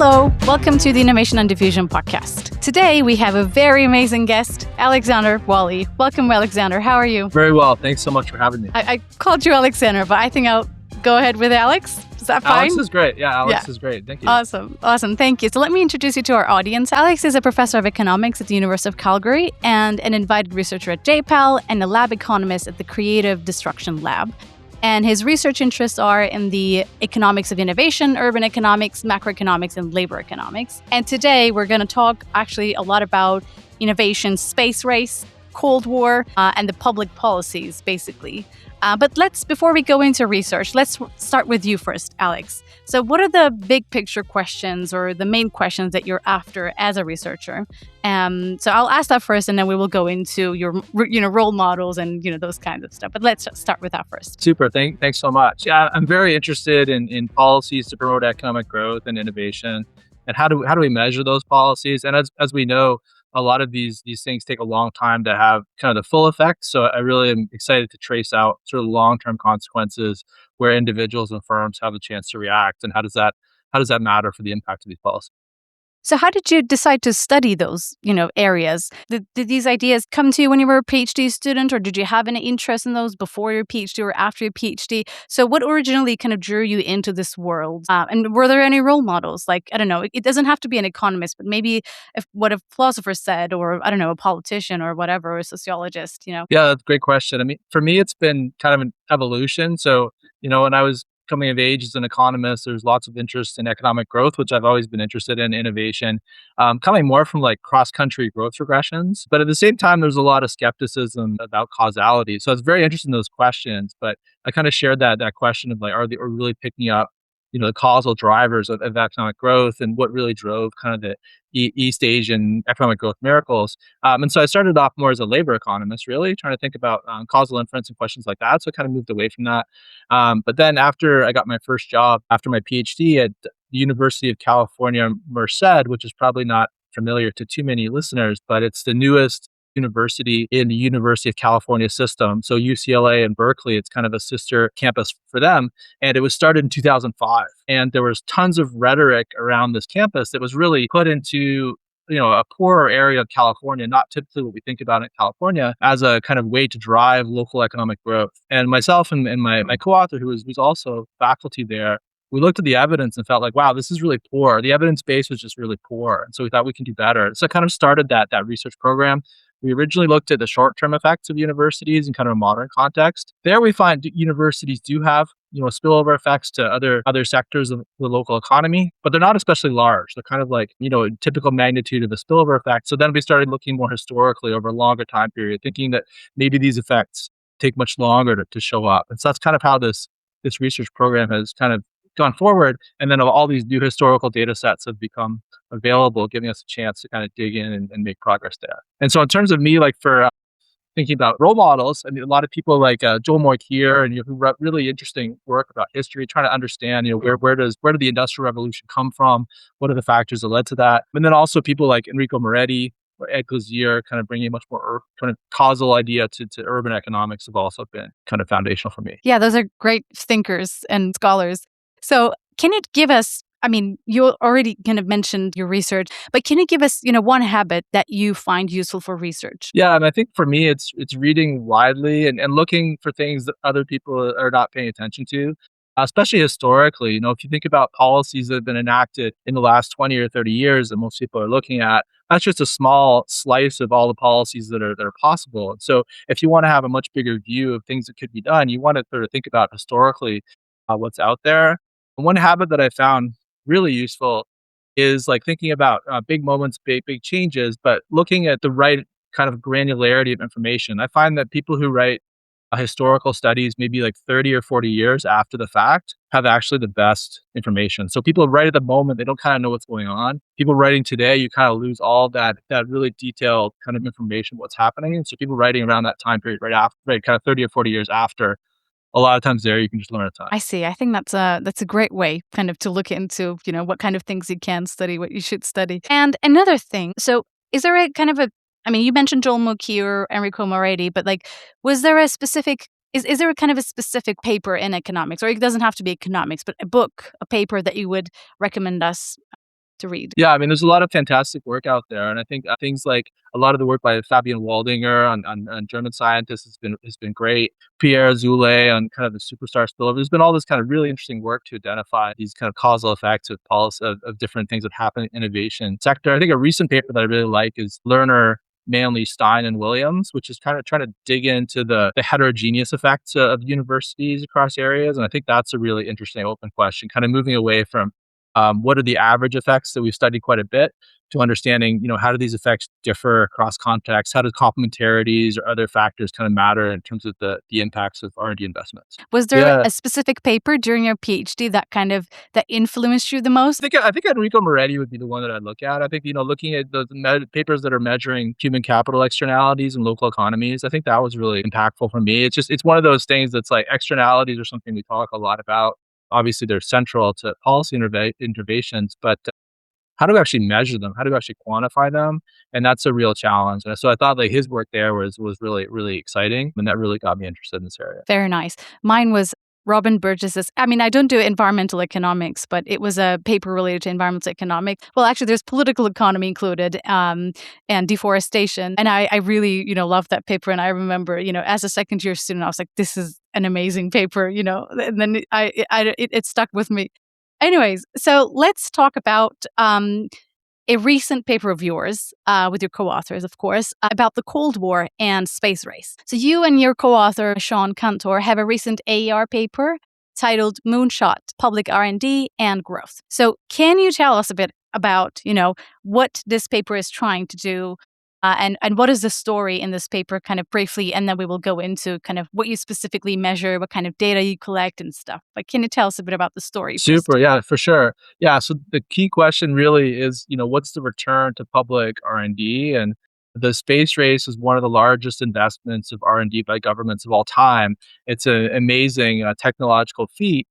Hello, welcome to the Innovation and Diffusion podcast. Today we have a very amazing guest, Alexander Whalley. Welcome, Alexander. How are you? Very well. Thanks so much for having me. I called you Alexander, but I think I'll go ahead with Alex. Is that fine? Alex is great. Yeah, Alex is great. Thank you. Awesome. Thank you. So let me introduce you to our audience. Alex is a professor of economics at the University of Calgary and an invited researcher at JPAL and a lab economist at the Creative Destruction Lab. And his research interests are in the economics of innovation, urban economics, macroeconomics, and labor economics. And today we're going to talk actually a lot about innovation, space race, Cold War, and the public policies, basically. But before we go into research, let's start with you first, Alex. So what are the big picture questions or the main questions that you're after as a researcher? So I'll ask that first, and then we will go into your role models and those kinds of stuff. But let's start with that first. Super. Thanks so much. Yeah, I'm very interested in policies to promote economic growth and innovation, and how do we measure those policies? And as we know, a lot of these things take a long time to have kind of the full effect. So I really am excited to trace out sort of long-term consequences where individuals and firms have the chance to react, and how does that matter for the impact of these policies? So how did you decide to study those, areas? Did these ideas come to you when you were a PhD student, or did you have any interest in those before your PhD or after your PhD? So what originally kind of drew you into this world? And were there any role models? Like, I don't know, it doesn't have to be an economist, but maybe what a philosopher said, or I don't know, a politician or whatever, or a sociologist, Yeah, that's a great question. I mean, for me, it's been kind of an evolution. So, when I was coming of age as an economist, there's lots of interest in economic growth, which I've always been interested in, innovation, coming more from like cross-country growth regressions. But at the same time, there's a lot of skepticism about causality. So I was very interested in those questions, but I kind of shared that question of like, are we really picking up, the causal drivers of economic growth and what really drove kind of the East Asian economic growth miracles. And so I started off more as a labor economist, really trying to think about causal inference and questions like that. So I kind of moved away from that. But then after I got my first job, after my PhD at the University of California, Merced, which is probably not familiar to too many listeners, but it's the newest university in the University of California system. So UCLA and Berkeley, it's kind of a sister campus for them. And it was started in 2005. And there was tons of rhetoric around this campus that was really put into a poorer area of California, not typically what we think about in California, as a kind of way to drive local economic growth. And myself and my co-author, who's also faculty there, we looked at the evidence and felt like, wow, this is really poor. The evidence base was just really poor. And so we thought we can do better. So I kind of started that research program. We originally looked at the short-term effects of universities in kind of a modern context. There we find universities do have, spillover effects to other sectors of the local economy, but they're not especially large. They're kind of like, typical magnitude of the spillover effect. So then we started looking more historically over a longer time period, thinking that maybe these effects take much longer to show up. And so that's kind of how this research program has kind of gone forward. And then all these new historical data sets have become available, giving us a chance to kind of dig in and make progress there. And so in terms of me, like for thinking about role models, I mean, a lot of people like Joel Moykier and who wrote really interesting work about history, trying to understand, where did the Industrial Revolution come from? What are the factors that led to that? And then also people like Enrico Moretti or Ed Glazier, kind of bringing a much more kind of causal idea to urban economics, have also been kind of foundational for me. Yeah, those are great thinkers and scholars. So can you give us, I mean, you already kind of mentioned your research, but can you give us, one habit that you find useful for research? Yeah, and I think for me, it's reading widely and looking for things that other people are not paying attention to, especially historically. If you think about policies that have been enacted in the last 20 or 30 years that most people are looking at, that's just a small slice of all the policies that are possible. And so if you want to have a much bigger view of things that could be done, you want to sort of think about historically what's out there. And one habit that I found really useful is like thinking about big moments, big changes, but looking at the right kind of granularity of information. I find that people who write historical studies, maybe like 30 or 40 years after the fact, have actually the best information. So people right at the moment, they don't kind of know what's going on. People writing today, you kind of lose all that really detailed kind of information, what's happening. And so people writing around that time period, right kind of 30 or 40 years after, a lot of times there you can just learn a ton. I see. I think that's a great way kind of to look into, what kind of things you can study, what you should study. And another thing, so is there a kind of you mentioned Joel Moykier, Enrico Moretti, but like, was there a specific, is there a kind of a specific paper in economics, or it doesn't have to be economics, but a book, a paper that you would recommend us to read. Yeah, I mean, there's a lot of fantastic work out there, and I think things like a lot of the work by Fabian Waldinger on German scientists has been great. Pierre Azoulay on kind of the superstar spillover. There's been all this kind of really interesting work to identify these kind of causal effects of policy of different things that happen in innovation sector. I think a recent paper that I really like is Lerner, Manley, Stein, and Williams, which is kind of trying to dig into the heterogeneous effects of universities across areas. And I think that's a really interesting open question, kind of moving away from what are the average effects that we've studied quite a bit to understanding, how do these effects differ across contexts? How does complementarities or other factors kind of matter in terms of the impacts of R&D investments? Was there Yeah. a specific paper during your PhD that influenced you the most? I think Enrico Moretti would be the one that I'd look at. I think, looking at the papers that are measuring human capital externalities and local economies, I think that was really impactful for me. It's one of those things that's like externalities are something we talk a lot about. Obviously, they're central to policy interventions, but how do we actually measure them? How do we actually quantify them? And that's a real challenge. And so I thought like his work there was really, really exciting. And that really got me interested in this area. Very nice. Mine was Robin Burgess's. I mean, I don't do environmental economics, but it was a paper related to environmental economics. Well, actually, there's political economy included, and deforestation. And I really, loved that paper. And I remember, as a second year student, I was like, this is an amazing paper, and then it stuck with me. Anyways, so let's talk about a recent paper of yours, with your co-authors, of course, about the Cold War and space race. So you and your co-author, Sean Cantor, have a recent AER paper titled Moonshot, Public R&D and Growth. So can you tell us a bit about, what this paper is trying to do, and what is the story in this paper kind of briefly, and then we will go into kind of what you specifically measure, what kind of data you collect and stuff. But can you tell us a bit about the story first? Super. Yeah, for sure. Yeah. So the key question really is, what's the return to public R&D? And the space race is one of the largest investments of R&D by governments of all time. It's an amazing technological feat.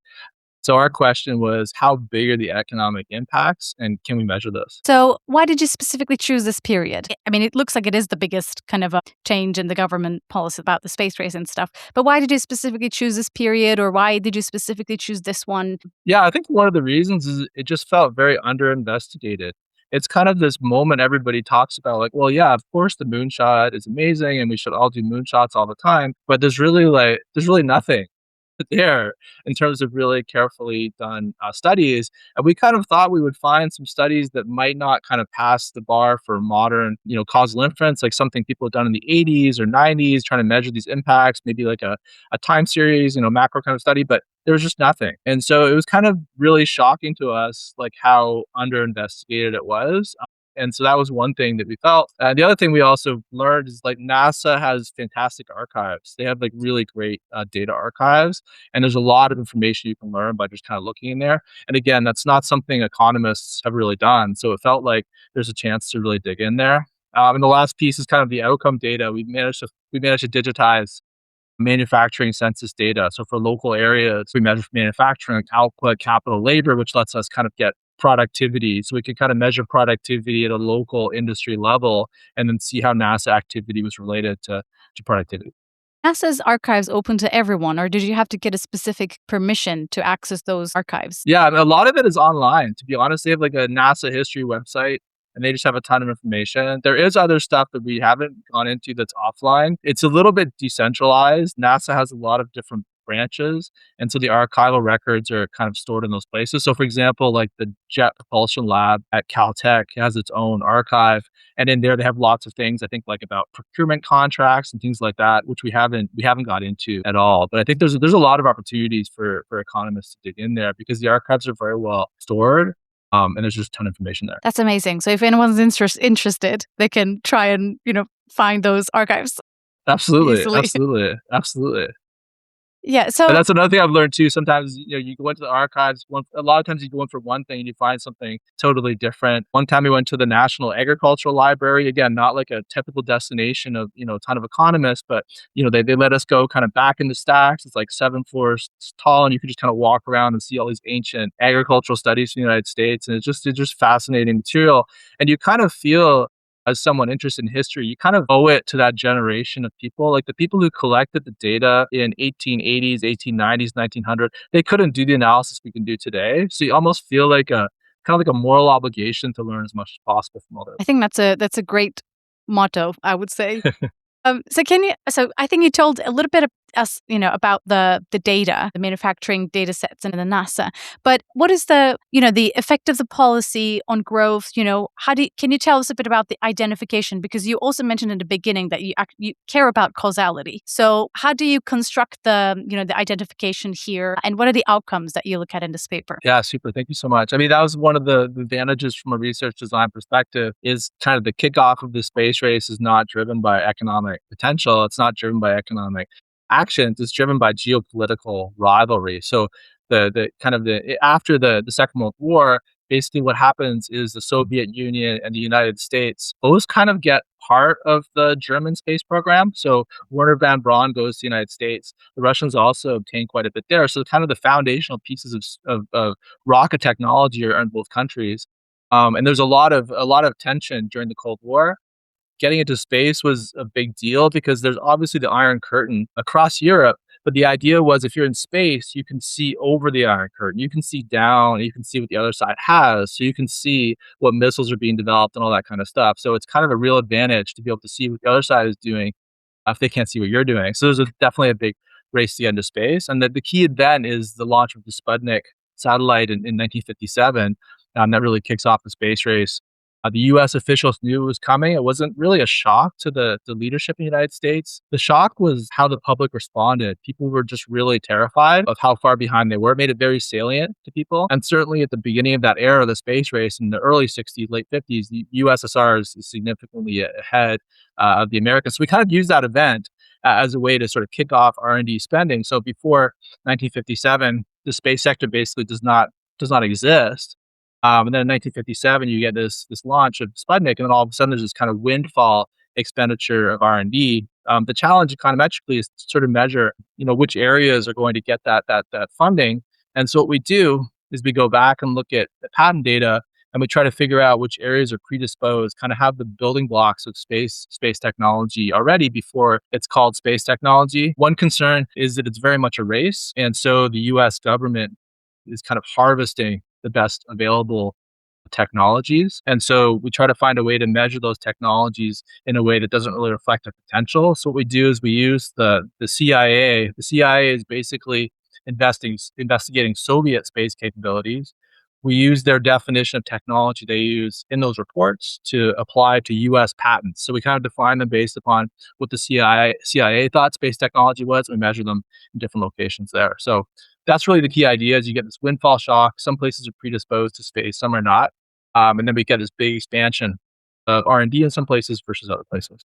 So our question was, how big are the economic impacts, and can we measure this? So why did you specifically choose this period? I mean, it looks like it is the biggest kind of a change in the government policy about the space race and stuff. But why did you specifically choose this period, or why did you specifically choose this one? Yeah, I think one of the reasons is it just felt very underinvestigated. It's kind of this moment everybody talks about, like, well, yeah, of course the moonshot is amazing and we should all do moonshots all the time, but there's really nothing there in terms of really carefully done studies. And we kind of thought we would find some studies that might not kind of pass the bar for modern, causal inference, like something people have done in the 80s or 90s, trying to measure these impacts, maybe like a time series, macro kind of study, but there was just nothing. And so it was kind of really shocking to us, like how under-investigated it was. And so that was one thing that we felt. The other thing we also learned is like NASA has fantastic archives. They have like really great data archives, and there's a lot of information you can learn by just kind of looking in there. And again, that's not something economists have really done. So it felt like there's a chance to really dig in there. And the last piece is kind of the outcome data. We managed to digitize manufacturing census data. So for local areas, we measure manufacturing output, capital, labor, which lets us kind of get productivity. So we could kind of measure productivity at a local industry level and then see how NASA activity was related to productivity. NASA's archives open to everyone, or did you have to get a specific permission to access those archives? Yeah, a lot of it is online. To be honest, they have like a NASA history website and they just have a ton of information. There is other stuff that we haven't gone into that's offline. It's a little bit decentralized. NASA has a lot of different branches, and so the archival records are kind of stored in those places. So for example, like the Jet Propulsion Lab at Caltech has its own archive, and in there they have lots of things, I think, like about procurement contracts and things like that, which we haven't got into at all. But I think there's a lot of opportunities for economists to dig in there because the archives are very well stored. And there's just a ton of information there. That's amazing. So if anyone's interested, they can try and, find those archives. Absolutely. Easily. Absolutely. Yeah. So And that's another thing I've learned too. Sometimes, you go into the archives, a lot of times you go in for one thing and you find something totally different. One time we went to the National Agricultural Library, again, not like a typical destination of, a ton of economists, but, they let us go kind of back in the stacks. It's like 7 floors tall and you can just kind of walk around and see all these ancient agricultural studies from the United States. And it's just fascinating material. And you kind of feel, as someone interested in history, you kind of owe it to that generation of people. Like the people who collected the data in 1880s, 1890s, 1900, they couldn't do the analysis we can do today. So you almost feel like a kind of like a moral obligation to learn as much as possible from others. I think that's a great motto, I would say. So I think you told a little bit of us, about the data, the manufacturing data sets and the NASA. But what is the effect of the policy on growth? Can you tell us a bit about the identification? Because you also mentioned in the beginning that you care about causality. So how do you construct the identification here, and what are the outcomes that you look at in this paper? Yeah, super. Thank you so much. I mean, that was one of the advantages from a research design perspective is kind of the kickoff of the space race is not driven by economic potential. It's not driven by economic actions. It's driven by geopolitical rivalry. So the kind of the after the Second World War, basically what happens is the Soviet Union and the United States both kind of get part of the German space program. So Werner von Braun goes to the United States. The Russians also obtain quite a bit there. So kind of the foundational pieces of rocket technology are in both countries. And there's a lot of tension during the Cold War. Getting into space was a big deal because there's obviously the Iron Curtain across Europe. But the idea was if you're in space, you can see over the Iron Curtain. You can see down, you can see what the other side has. So you can see what missiles are being developed and all that kind of stuff. So it's kind of a real advantage to be able to see what the other side is doing if they can't see what you're doing. So there's definitely a big race to get into space. And the key event is the launch of the Sputnik satellite in 1957. That really kicks off the space race. The U.S. officials knew it was coming. It wasn't really a shock to the leadership in the United States. The shock was how the public responded. People were just really terrified of how far behind they were. It made it very salient to people. And certainly at the beginning of that era, the space race in the early 60s, late 50s, the USSR is significantly ahead of the Americans. So we kind of used that event as a way to sort of kick off R&D spending. So before 1957, the space sector basically does not exist. And then in 1957, you get this launch of Sputnik, and then all of a sudden there's this kind of windfall expenditure of R&D. The challenge econometrically is to sort of measure, which areas are going to get that funding. And so what we do is we go back and look at the patent data, and we try to figure out which areas are predisposed, kind of have the building blocks of space technology already before it's called space technology. One concern is that it's very much a race, and so the U.S. government is kind of harvesting the best available technologies. And so we try to find a way to measure those technologies in a way that doesn't really reflect their potential. So what we do is we use the CIA. The CIA is basically investigating Soviet space capabilities. We use their definition of technology they use in those reports to apply to U.S. patents. So we kind of define them based upon what the CIA thought space technology was, and we measure them in different locations there. So that's really the key idea is you get this windfall shock. Some places are predisposed to space, some are not. And then we get this big expansion of R&D in some places versus other places.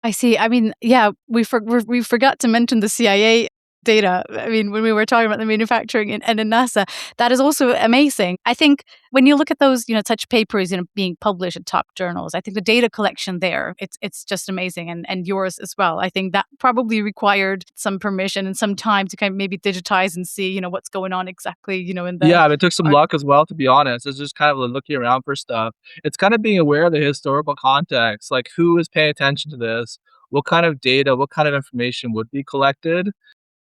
I see. I mean, yeah, we forgot to mention the CIA data. I mean, when we were talking about the manufacturing and in NASA, that is also amazing. I think when you look at those, such papers, being published in top journals, I think the data collection there, it's just amazing, and yours as well. I think that probably required some permission and some time to kind of maybe digitize and see, what's going on exactly, in the. Yeah, it took some luck as well, to be honest. It's just kind of looking around for stuff. It's kind of being aware of the historical context, like who is paying attention to this, what kind of data, what kind of information would be collected.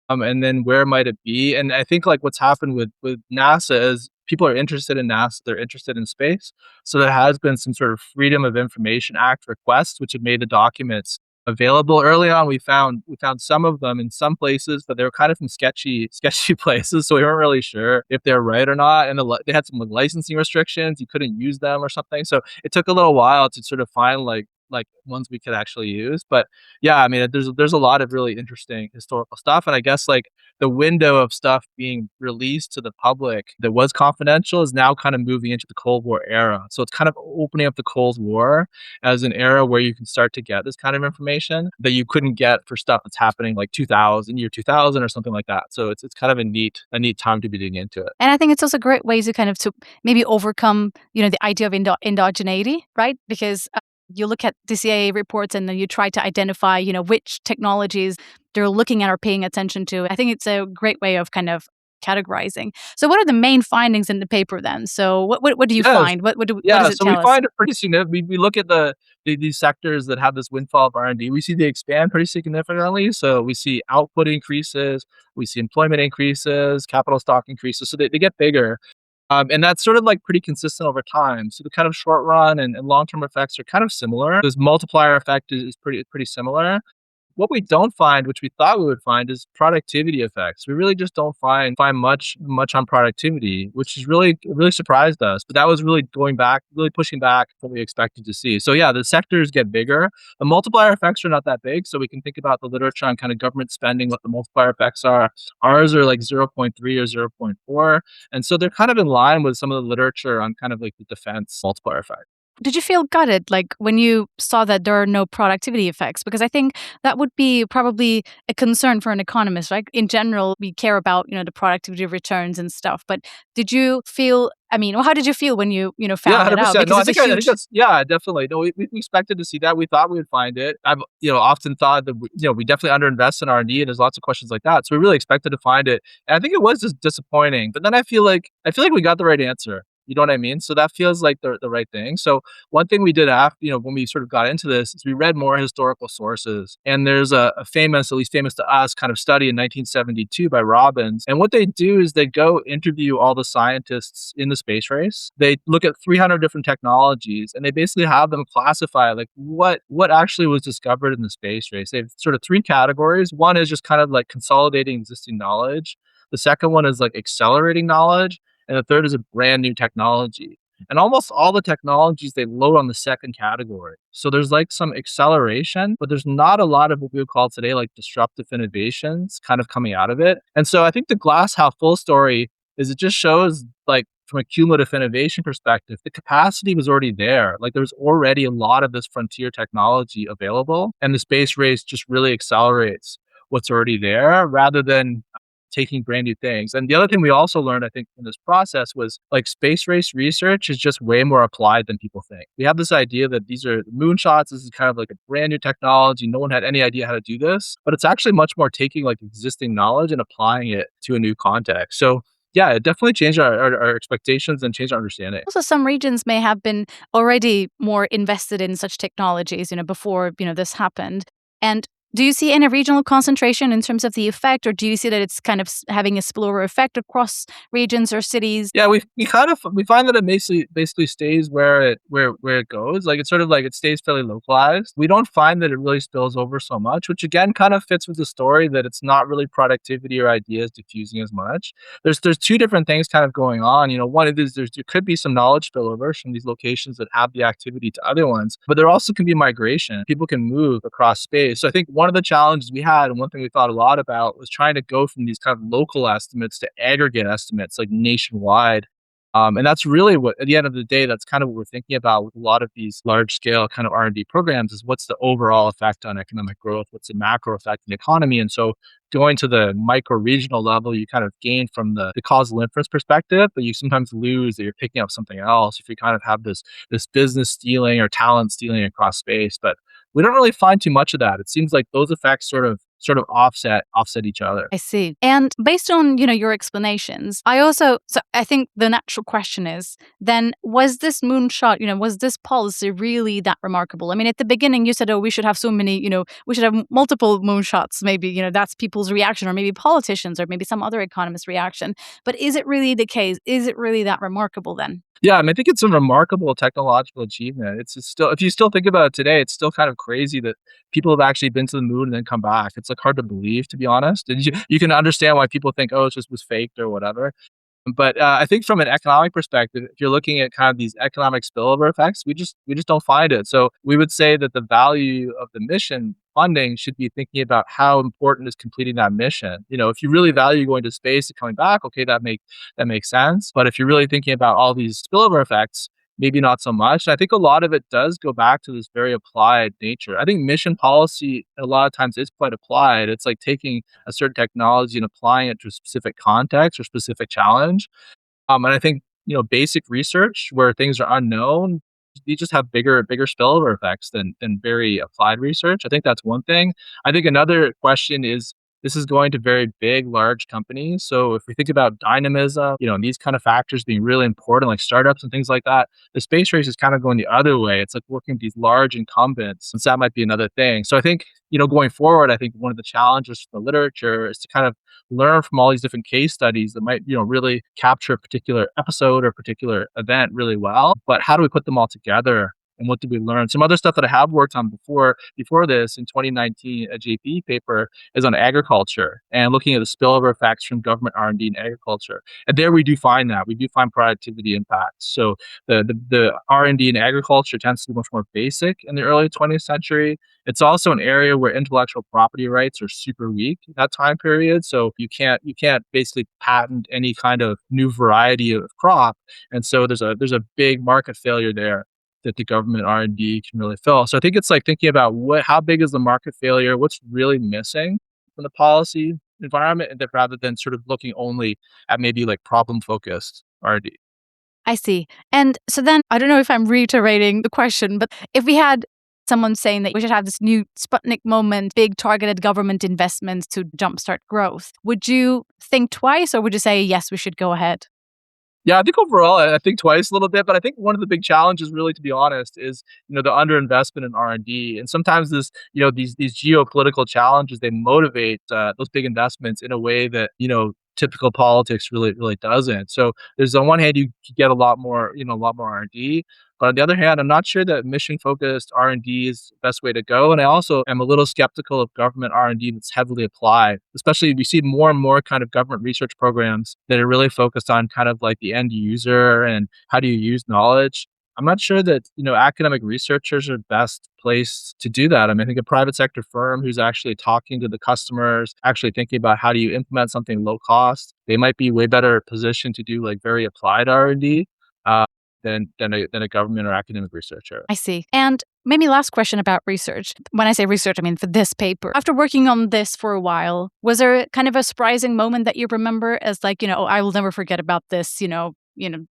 And then where might it be? And I think like what's happened with NASA is people are interested in NASA, they're interested in space. So there has been some sort of Freedom of Information Act requests, which have made the documents available. Early on, we found some of them in some places, but they were kind of from sketchy places, so we weren't really sure if they're right or not. And they had some licensing restrictions; you couldn't use them or something. So it took a little while to sort of find like ones we could actually use. But yeah, I mean, there's a lot of really interesting historical stuff, and I guess like the window of stuff being released to the public that was confidential is now kind of moving into the Cold War era. So it's kind of opening up the Cold War as an era where you can start to get this kind of information that you couldn't get for stuff that's happening like year 2000 or something like that. So it's kind of a neat time to be digging into it. And I think it's also great ways to maybe overcome, the idea of endogeneity, right? Because you look at the CIA reports and then you try to identify, which technologies they're looking at or paying attention to. I think it's a great way of kind of categorizing. So what are the main findings in the paper then? So what do you find? What does it tell us? So we find it pretty significant. We look at these sectors that have this windfall of R&D. We see they expand pretty significantly. So we see output increases, we see employment increases, capital stock increases. So they get bigger. And that's sort of like pretty consistent over time. So the kind of short run and long-term effects are kind of similar. This multiplier effect is pretty similar. What we don't find, which we thought we would find, is productivity effects. We really just don't find much on productivity, which is really surprised us. But that was really going back, really pushing back what we expected to see. So yeah, the sectors get bigger. The multiplier effects are not that big, so we can think about the literature on kind of government spending, what the multiplier effects are. Ours are like 0.3 or 0.4, and so they're kind of in line with some of the literature on kind of like the defense multiplier effect. Did you feel gutted, like, when you saw that there are no productivity effects? Because I think that would be probably a concern for an economist, right? In general, we care about, the productivity returns and stuff. But did you feel, how did you feel when you Yeah, found it out? 100%. No, Because I it's a think I think huge. that's yeah, definitely. No, we expected to see that. We thought we would find it. I've, often thought that we definitely underinvest in R&D, and there's lots of questions like that. So we really expected to find it. And I think it was just disappointing. But then I feel like we got the right answer. You know what I mean? So that feels like the right thing. So one thing we did after, when we sort of got into this is we read more historical sources. And there's a famous, at least famous to us, kind of study in 1972 by Robbins. And what they do is they go interview all the scientists in the space race. They look at 300 different technologies, and they basically have them classify like what actually was discovered in the space race. They have sort of three categories. One is just kind of like consolidating existing knowledge. The second one is like accelerating knowledge. And the third is a brand new technology. And almost all the technologies they load on the second category. So there's like some acceleration, but there's not a lot of what we would call today like disruptive innovations kind of coming out of it. And so I think the glass half full story is it just shows like from a cumulative innovation perspective, the capacity was already there. Like there's already a lot of this frontier technology available, and the space race just really accelerates what's already there rather than taking brand new things. And the other thing we also learned, I think, in this process was like space race research is just way more applied than people think. We have this idea that these are moonshots. This is kind of like a brand new technology. No one had any idea how to do this, but it's actually much more taking like existing knowledge and applying it to a new context. So yeah, it definitely changed our expectations and changed our understanding. Also, some regions may have been already more invested in such technologies, before, this happened. And do you see any regional concentration in terms of the effect, or do you see that it's kind of having a spillover effect across regions or cities? Yeah, we find that it basically stays where it goes. Like it's sort of like it stays fairly localized. We don't find that it really spills over so much, which again kind of fits with the story that it's not really productivity or ideas diffusing as much. There's two different things kind of going on. One is there could be some knowledge spillover from these locations that have the activity to other ones, but there also can be migration. People can move across space. So I think one of the challenges we had, and one thing we thought a lot about, was trying to go from these kind of local estimates to aggregate estimates, like nationwide. And that's really what, at the end of the day, that's kind of what we're thinking about with a lot of these large scale kind of R&D programs is what's the overall effect on economic growth? What's the macro effect on the economy? And so going to the micro regional level, you kind of gain from the causal inference perspective, but you sometimes lose that you're picking up something else if you kind of have this business stealing or talent stealing across space. But we don't really find too much of that. It seems like those effects sort of offset each other. I see. And based on, your explanations, so I think the natural question is, then was this moonshot, was this policy really that remarkable? I mean, at the beginning you said, oh, we should have so many, we should have multiple moonshots. Maybe, that's people's reaction, or maybe politicians, or maybe some other economist reaction. But is it really the case? Is it really that remarkable then? Yeah, I think it's a remarkable technological achievement. It's still, if you still think about it today, it's still kind of crazy that people have actually been to the moon and then come back. It's like hard to believe, to be honest. And you can understand why people think, oh, it just was faked or whatever. But I think from an economic perspective, if you're looking at kind of these economic spillover effects, we just don't find it. So we would say that the value of the mission funding should be thinking about how important is completing that mission. If you really value going to space and coming back, okay, that makes sense. But if you're really thinking about all these spillover effects, maybe not so much. And I think a lot of it does go back to this very applied nature. I think mission policy a lot of times is quite applied. It's like taking a certain technology and applying it to a specific context or specific challenge. And I think, basic research where things are unknown, you just have bigger spillover effects than very applied research. I think that's one thing. I think another question is this is going to very big, large companies. So if we think about dynamism, and these kind of factors being really important, like startups and things like that, the space race is kind of going the other way. It's like working with these large incumbents. And so that might be another thing. So I think, going forward, I think one of the challenges for the literature is to kind of learn from all these different case studies that might, really capture a particular episode or a particular event really well. But how do we put them all together? And what did we learn? Some other stuff that I have worked on before this in 2019, a JP paper is on agriculture and looking at the spillover effects from government R&D in agriculture. And there we do find that. We do find productivity impacts. So the R&D in agriculture tends to be much more basic in the early 20th century. It's also an area where intellectual property rights are super weak in that time period. So you can't basically patent any kind of new variety of crop. And so there's a big market failure there that the government R&D can really fill. So I think it's like thinking about how big is the market failure, what's really missing from the policy environment, and rather than sort of looking only at maybe like problem focused R&D. I see. And so then, I don't know if I'm reiterating the question, but if we had someone saying that we should have this new Sputnik moment, big targeted government investments to jumpstart growth, would you think twice, or would you say, yes, we should go ahead? Yeah, I think overall, I think twice a little bit, but I think one of the big challenges, really, to be honest, is the underinvestment in R&D, and sometimes these geopolitical challenges, they motivate those big investments in a way that typical politics really doesn't. So there's on one hand you get a lot more R&D, but on the other hand, I'm not sure that mission focused R&D is the best way to go, and I also am a little skeptical of government R&D that's heavily applied. Especially we see more and more kind of government research programs that are really focused on kind of like the end user and how do you use knowledge. I'm not sure that academic researchers are best placed to do that. I mean, I think a private sector firm who's actually talking to the customers, actually thinking about how do you implement something low cost, they might be way better positioned to do like very applied R&D uh, than a government or academic researcher. I see. And maybe last question about research. When I say research, I mean for this paper. After working on this for a while, was there kind of a surprising moment that you remember as like, oh, I will never forget about this,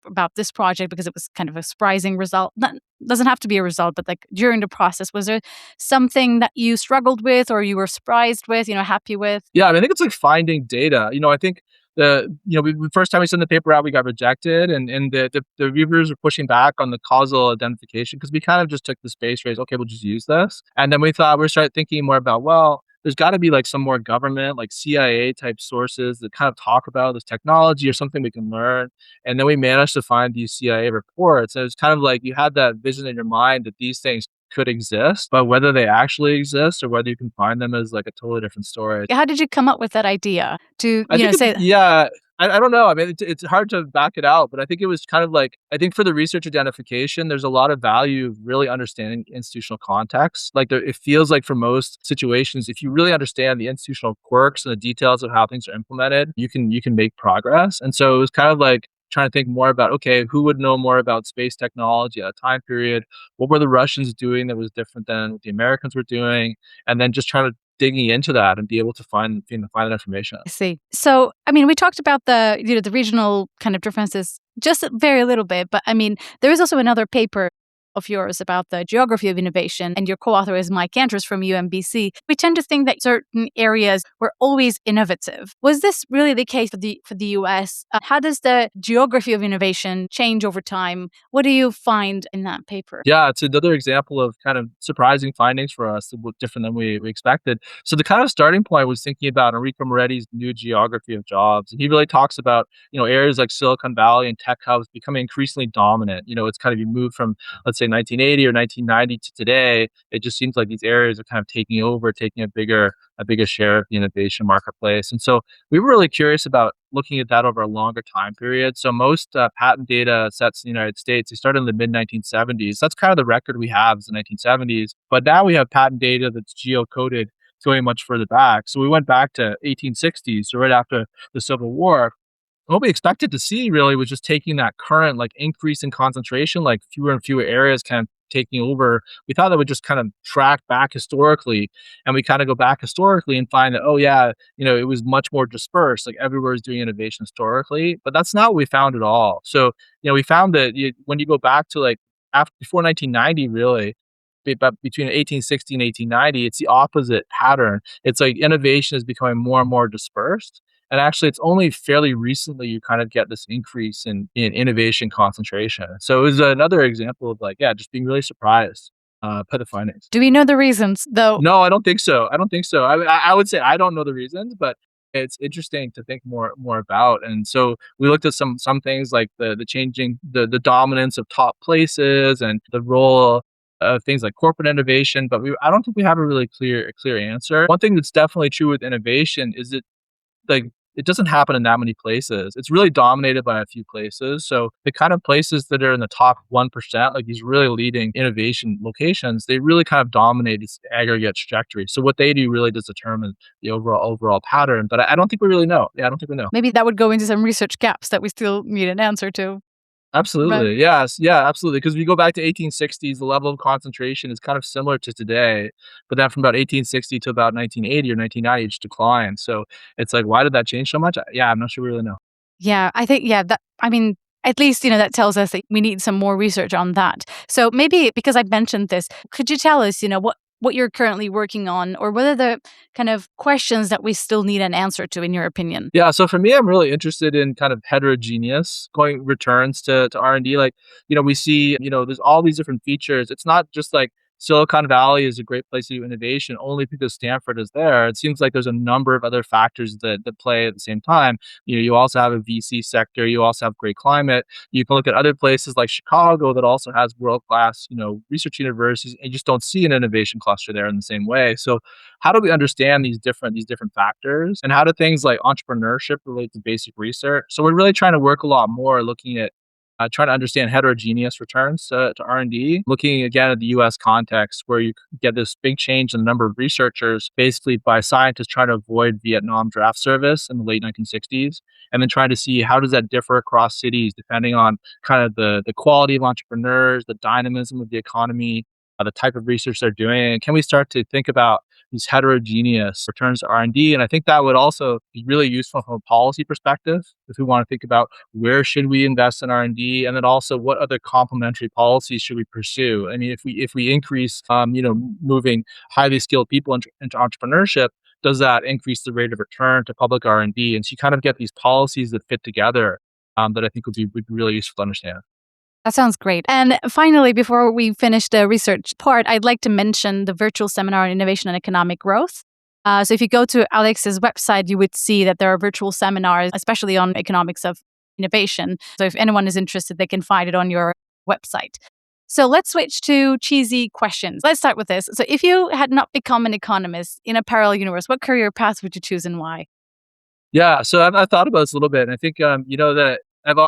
about this project because it was kind of a surprising result? That doesn't have to be a result, but like during the process, was there something that you struggled with or you were surprised with, happy with? Yeah, I mean, I think it's like finding data. I think the first time we sent the paper out, we got rejected, and the reviewers were pushing back on the causal identification because we kind of just took the space race. Okay, we'll just use this, and then we started thinking more about, well, there's got to be like some more government, like CIA type sources that kind of talk about this technology or something we can learn. And then we managed to find these CIA reports. And it's kind of like you had that vision in your mind that these things could exist, but whether they actually exist or whether you can find them is like a totally different story. How did you come up with that idea to, I think say? yeah, I don't know. I mean, it's hard to back it out, but I think it was kind of like, I think for the research identification, there's a lot of value of really understanding institutional context. Like it feels like for most situations, if you really understand the institutional quirks and the details of how things are implemented, you can make progress. And so it was kind of like trying to think more about, okay, who would know more about space technology at a time period? What were the Russians doing that was different than what the Americans were doing? And then just trying to digging into that and be able to find that information. I see. So, I mean, we talked about the the regional kind of differences just a very little bit, but I mean, there is also another paper of yours about the geography of innovation, and your co-author is Mike Andrews from UMBC. We tend to think that certain areas were always innovative. Was this really the case for the US? How does the geography of innovation change over time? What do you find in that paper? Yeah, it's another example of kind of surprising findings for us that were different than we expected. So the kind of starting point was thinking about Enrico Moretti's new geography of jobs. And he really talks about, areas like Silicon Valley and tech hubs becoming increasingly dominant. It's kind of, you move from, let's say, 1980 or 1990 to today. It just seems like these areas are kind of taking a bigger share of the innovation marketplace. And so we were really curious about looking at that over a longer time period. So most patent data sets in the United States, they started in the mid-1970s. That's kind of the record we have is the 1970s. But now we have patent data that's geocoded going much further back. So we went back to 1860s, so right after the Civil War. What we expected to see really was just taking that current like increase in concentration, like fewer and fewer areas kind of taking over. We thought that would just kind of track back historically, and we kind of go back historically and find that, oh yeah, it was much more dispersed, like everywhere is doing innovation historically, but that's not what we found at all. So, we found that when you go back to like before 1990, really, but between 1860 and 1890, it's the opposite pattern. It's like innovation is becoming more and more dispersed. And actually, it's only fairly recently you kind of get this increase in innovation concentration. So it was another example of like, yeah, just being really surprised by the findings. Do we know the reasons, though? No, I don't think so. I don't think so. I would say I don't know the reasons, but it's interesting to think more about. And so we looked at some things like the changing the dominance of top places and the role of things like corporate innovation, but I don't think we have a clear answer. One thing that's definitely true with innovation is that like it doesn't happen in that many places. It's really dominated by a few places. So the kind of places that are in the top 1%, like these really leading innovation locations, they really kind of dominate its aggregate trajectory. So what they do really does determine the overall pattern. But I don't think we really know. Yeah, I don't think we know. Maybe that would go into some research gaps that we still need an answer to. Absolutely. Right. Yes. Yeah, absolutely. Because we go back to 1860s, the level of concentration is kind of similar to today, but then from about 1860 to about 1980 or 1990, it just declined. So it's like, why did that change so much? Yeah, I'm not sure we really know. Yeah, I think, I mean, at least, that tells us that we need some more research on that. So maybe because I mentioned this, could you tell us, what you're currently working on, or what are the kind of questions that we still need an answer to, in your opinion? Yeah, so for me, I'm really interested in kind of heterogeneous going returns to R&D. Like, we see, there's all these different features. It's not just like Silicon Valley is a great place to do innovation only because Stanford is there. It seems like there's a number of other factors that play at the same time. You also have a VC sector. You also have great climate. You can look at other places like Chicago that also has world-class, research universities, and you just don't see an innovation cluster there in the same way. So how do we understand these different factors, and how do things like entrepreneurship relate to basic research? So we're really trying to work a lot more looking at trying to understand heterogeneous returns to R&D, looking again at the US context where you get this big change in the number of researchers, basically by scientists trying to avoid Vietnam draft service in the late 1960s, and then trying to see how does that differ across cities depending on kind of the quality of entrepreneurs, the dynamism of the economy, the type of research they're doing. And can we start to think about these heterogeneous returns to R&D? And I think that would also be really useful from a policy perspective if we want to think about where should we invest in R&D, and then also what other complementary policies should we pursue. I mean, if we increase, moving highly skilled people into entrepreneurship, does that increase the rate of return to public R&D? And so you kind of get these policies that fit together that I think would be really useful to understand. That sounds great. And finally, before we finish the research part, I'd like to mention the virtual seminar on innovation and economic growth. So if you go to Alex's website, you would see that there are virtual seminars, especially on economics of innovation. So if anyone is interested, they can find it on your website. So let's switch to cheesy questions. Let's start with this. So if you had not become an economist in a parallel universe, what career path would you choose and why? Yeah, so I've thought about this a little bit, and I think that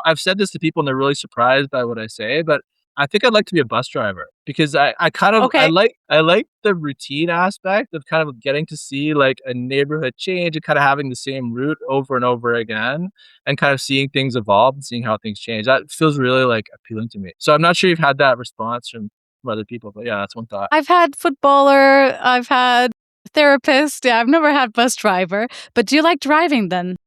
I've said this to people, and they're really surprised by what I say, but I think I'd like to be a bus driver because I kind of Okay. I like the routine aspect of kind of getting to see like a neighborhood change and kind of having the same route over and over again, and kind of seeing things evolve and seeing how things change. That feels really like appealing to me. So I'm not sure you've had that response from other people, but yeah, that's one thought. I've had footballer, I've had therapist. Yeah, I've never had bus driver. But do you like driving then?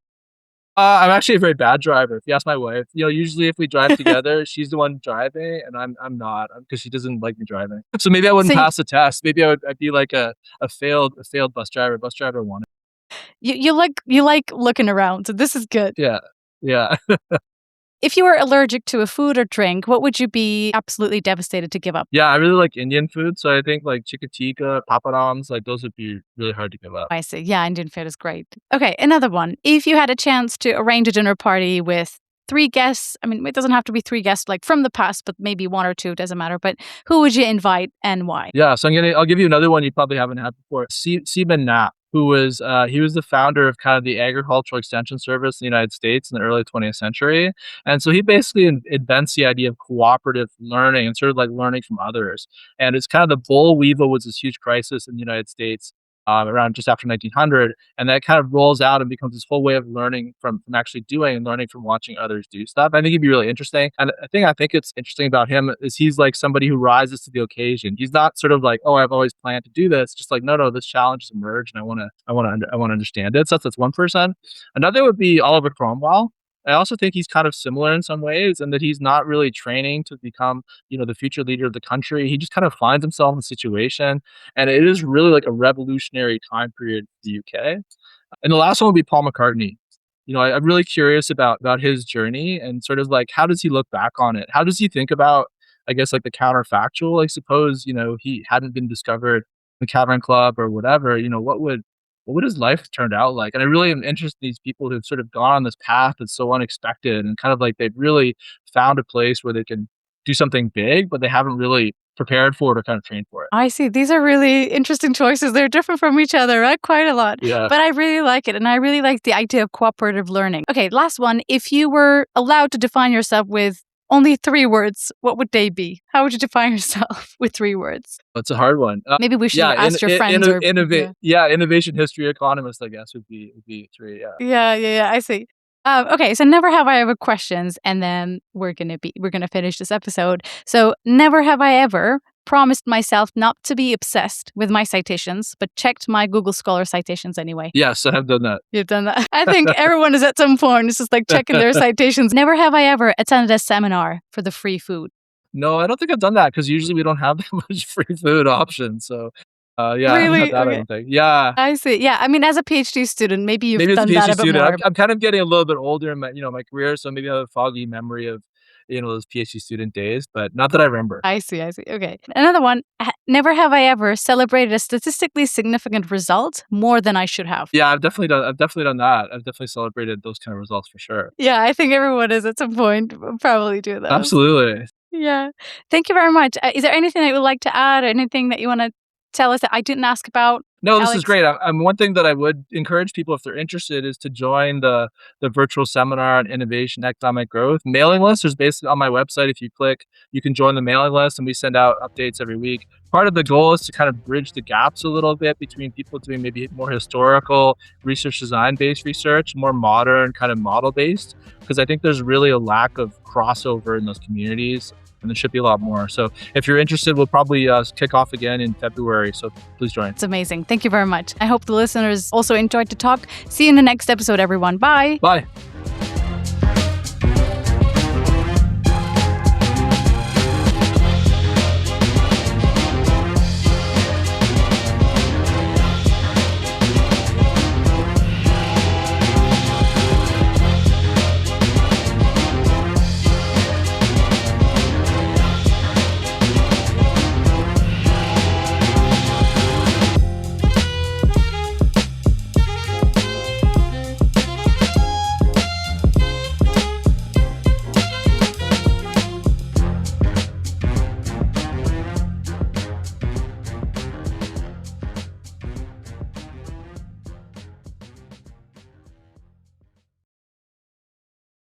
I'm actually a very bad driver. If you ask my wife, usually if we drive together, she's the one driving, and I'm not because she doesn't like me driving. So maybe I wouldn't So pass the test. Maybe I'd be like a failed bus driver. Bus driver one. you like looking around. So this is good. Yeah, yeah. If you were allergic to a food or drink, what would you be absolutely devastated to give up? Yeah, I really like Indian food, so I think like chicken tikka, papadums, like those would be really hard to give up. I see. Yeah, Indian food is great. Okay, another one. If you had a chance to arrange a dinner party with three guests, I mean, it doesn't have to be three guests like from the past, but maybe one or two, doesn't matter. But who would you invite and why? Yeah, so I'll give you another one you probably haven't had before. Seaman Knapp, who was he was the founder of kind of the Agricultural Extension Service in the United States in the early 20th century, and so he basically invents the idea of cooperative learning and sort of like learning from others. And it's kind of the boll weevil was this huge crisis in the United States. Around just after 1900, and that kind of rolls out and becomes this whole way of learning from actually doing and learning from watching others do stuff. I think it'd be really interesting. And I think it's interesting about him is he's like somebody who rises to the occasion. He's not sort of like, oh, I've always planned to do this. Just like, no, this challenge has emerged, and I want to understand it. So that's one person. Another would be Oliver Cromwell. I also think he's kind of similar in some ways, and that he's not really training to become, the future leader of the country. He just kind of finds himself in the situation, and it is really like a revolutionary time period for the UK. And the last one would be Paul McCartney. I'm really curious about his journey and sort of like how does he look back on it? How does he think about, I guess, like the counterfactual? Like suppose, he hadn't been discovered in the Cavern Club or whatever, what would his life have turned out like? And I really am interested in these people who've sort of gone on this path that's so unexpected and kind of like they've really found a place where they can do something big, but they haven't really prepared for it or kind of trained for it. I see. These are really interesting choices. They're different from each other, right? Quite a lot. Yeah. But I really like it. And I really like the idea of cooperative learning. Okay, last one. If you were allowed to define yourself with only 3 words, what would they be? How would you define yourself with 3 words? That's a hard one. Maybe we should ask your friends. Innovation, history, economist, I guess would be 3. Yeah. Yeah. I see. Okay, so never have I ever questions, and then we're gonna finish this episode. So never have I ever promised myself not to be obsessed with my citations, but checked my Google Scholar citations anyway. Yes, I have done that. You've done that. I think everyone is at some point. It's just like checking their citations. Never have I ever attended a seminar for the free food. No, I don't think I've done that because usually we don't have that much free food options. So, yeah, Really? that I don't think. Yeah. I see. Yeah, I mean, as a PhD student, maybe you've Maybe as a done that PhD a bit student, more. I'm kind of getting a little bit older in my career, so maybe I have a foggy memory of those PhD student days, but not that I remember. I see. Okay. Another one. Never have I ever celebrated a statistically significant result more than I should have. Yeah, I've definitely done that. I've definitely celebrated those kind of results for sure. Yeah, I think everyone is at some point. We'll probably do that. Absolutely. Yeah. Thank you very much. Is there anything that you would like to add or anything that you want to tell us that I didn't ask about? No, this is Alex? great. One thing that I would encourage people, if they're interested, is to join the virtual seminar on innovation, economic growth mailing list. There's basically on my website. If you click, you can join the mailing list, and we send out updates every week. Part of the goal is to kind of bridge the gaps a little bit between people doing maybe more historical research design based research, more modern kind of model based, because I think there's really a lack of crossover in those communities. And there should be a lot more. So if you're interested, we'll probably kick off again in February. So please join. It's amazing. Thank you very much. I hope the listeners also enjoyed the talk. See you in the next episode, everyone. Bye. Bye.